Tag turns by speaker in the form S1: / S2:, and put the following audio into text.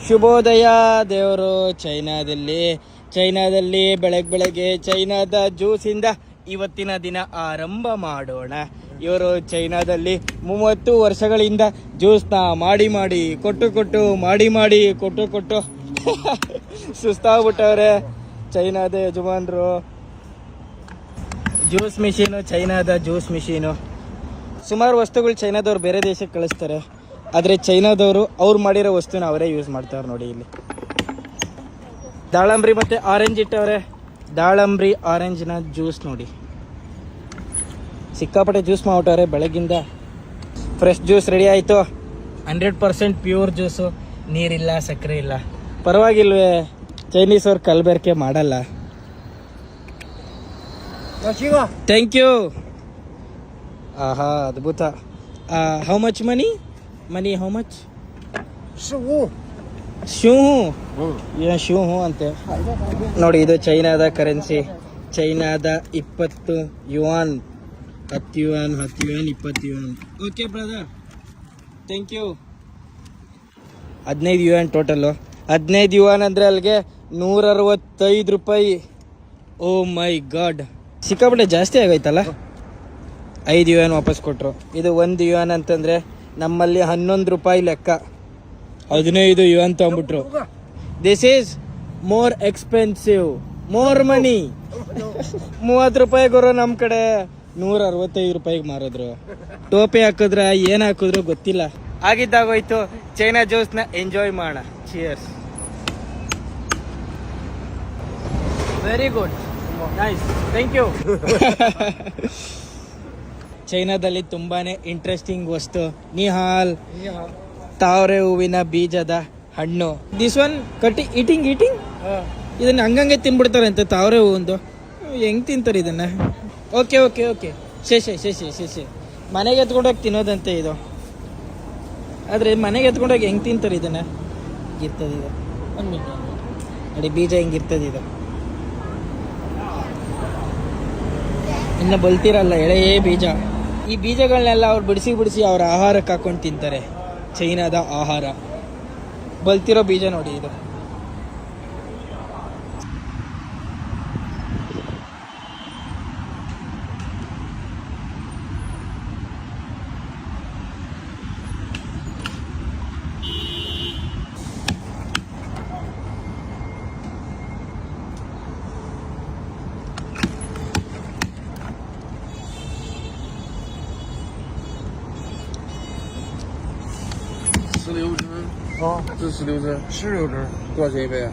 S1: ಶುಭೋದಯ ದೇವರು. ಚೈನಾದಲ್ಲಿ ಬೆಳಗ್ಗೆ ಚೈನಾದ ಜ್ಯೂಸಿಂದ ಇವತ್ತಿನ ದಿನ ಆರಂಭ ಮಾಡೋಣ. ಇವರು ಚೈನಾದಲ್ಲಿ 30 ವರ್ಷಗಳಿಂದ ಜ್ಯೂಸ್ನ ಮಾಡಿ ಕೊಟ್ಟು ಸುಸ್ತಾಗ್ಬಿಟ್ಟವ್ರೆ. ಚೈನಾದ ಯಜಮಾನ್ರು. ಜ್ಯೂಸ್ ಮಿಷಿನು, ಚೈನಾದ ಜ್ಯೂಸ್ ಮಿಷಿನು. ಸುಮಾರು ವಸ್ತುಗಳು ಚೈನಾದವ್ರು ಬೇರೆ ದೇಶಕ್ಕೆ ಕಳಿಸ್ತಾರೆ, ಆದರೆ ಚೈನಾದವರು ಅವ್ರು ಮಾಡಿರೋ ವಸ್ತುನ ಅವರೇ ಯೂಸ್ ಮಾಡ್ತಾರೆ. ನೋಡಿ ಇಲ್ಲಿ ದಾಳಂಬ್ರಿ ಮತ್ತು ಆರೆಂಜ್ ಇಟ್ಟವ್ರೆ. ದಾಳಂಬ್ರಿ ಆರೆಂಜ್ನ ಜ್ಯೂಸ್ ನೋಡಿ, ಸಿಕ್ಕಾಪಟ್ಟೆ ಜ್ಯೂಸ್ ಮಾಡ್ಬಿಟ್ಟವ್ರೆ ಬೆಳಗಿಂದ. ಫ್ರೆಶ್ ಜ್ಯೂಸ್ ರೆಡಿ ಆಯಿತು. 100% ಪ್ಯೂರ್ ಜ್ಯೂಸು, ನೀರಿಲ್ಲ, ಸಕ್ಕರೆ ಇಲ್ಲ. ಪರವಾಗಿಲ್ವೇ, ಚೈನೀಸ್ ಅವ್ರು ಕಲಬೆರಕೆ ಮಾಡಲ್ಲ. Thank you. ಆಹಾ, ಅದ್ಭುತ. How much money how much? ಶೂ ಅಂತೆ ನೋಡಿ. ಇದು ಚೈನಾದ ಕರೆನ್ಸಿ. ಚೈನಾದ 20 yuan, 10 yuan, 20 yuan. Okay brother, thank you. 15 yuan total. 15 yuan ಅಂದರೆ ಅಲ್ಲಿಗೆ 165 ರೂಪಾಯಿ. ಓ ಮೈ ಗಾಡ್, ಸಿಕ್ಕಾಪಟ್ಟೆ ಜಾಸ್ತಿ ಆಗೋಯ್ತಲ್ಲ. 5 ಯುವಾನ್ ವಾಪಸ್ ಕೊಟ್ಟರು. ಇದು 1 ಯುವಾನ್ ಅಂತಂದರೆ ನಮ್ಮಲ್ಲಿ 11 ರೂಪಾಯಿ ಲೆಕ್ಕ. 15 ಯುವಾನ್ ತೊಗೊಂಬಿಟ್ರು. This is more expensive, more money. 30 ರೂಪಾಯಿ ಗುರು, ನಮ್ಮ ಕಡೆ 165 ರೂಪಾಯಿಗೆ ಮಾರಿದ್ರು. ಟೋಪಿ ಹಾಕಿದ್ರ ಏನು ಹಾಕಿದ್ರು ಗೊತ್ತಿಲ್ಲ. ಆಗಿದ್ದಾಗೋಯ್ತು. ಚೈನಾ ಜ್ಯೂಸ್ನ ಎಂಜಾಯ್ ಮಾಡೋಣ. Cheers. Very good, nice, thank you. ಚೈನಾದಲ್ಲಿ ತುಂಬಾನೇ ಇಂಟ್ರೆಸ್ಟಿಂಗ್ ವಸ್ತು ನಿಹಾಲ್, ತಾವರೆ ಹೂವಿನ ಬೀಜದ ಹಣ್ಣು. ದಿಸ್ ಒನ್ ಈಟಿಂಗ್ ಇದನ್ನ ಹಂಗಂಗೆ ತಿನ್ಬಿಡ್ತಾರೆ ಅಂತ. ತಾವರೆ ಹೂವಂದು ಹೆಂಗ್ ತಿಂತಾರೆ ಇದನ್ನ? ಓಕೆ ಶೇಷೆ ಮನೆಗೆ ಎತ್ಕೊಂಡೋಗಿ ತಿನ್ನೋದಂತೆ ಇದು. ಆದ್ರೆ ಮನೆಗೆ ಎತ್ಕೊಂಡೋಗಿ ಹೆಂಗ್ ತಿಂತಾರೆ ಇದನ್ನ? ಇರ್ತದೆ ಇದು. ನೋಡಿ ಬೀಜ ಹೆಂಗಿರ್ತದೆ ಇದು. ಇನ್ನು ಬಲ್ತಿರಲ್ಲ, ಎಳೆಯೇ ಬೀಜ. ಈ ಬೀಜಗಳನ್ನೆಲ್ಲ ಅವ್ರು ಬಿಡಿಸಿ ಅವ್ರ ಆಹಾರಕ್ಕೆ ಹಾಕೊಂಡು ತಿಂತಾರೆ. ಚೈನಾದ ಆಹಾರ. ಬಲ್ತಿರೋ ಬೀಜ ನೋಡಿ ಇದು.
S2: 这16支，16支，多少钱一杯啊？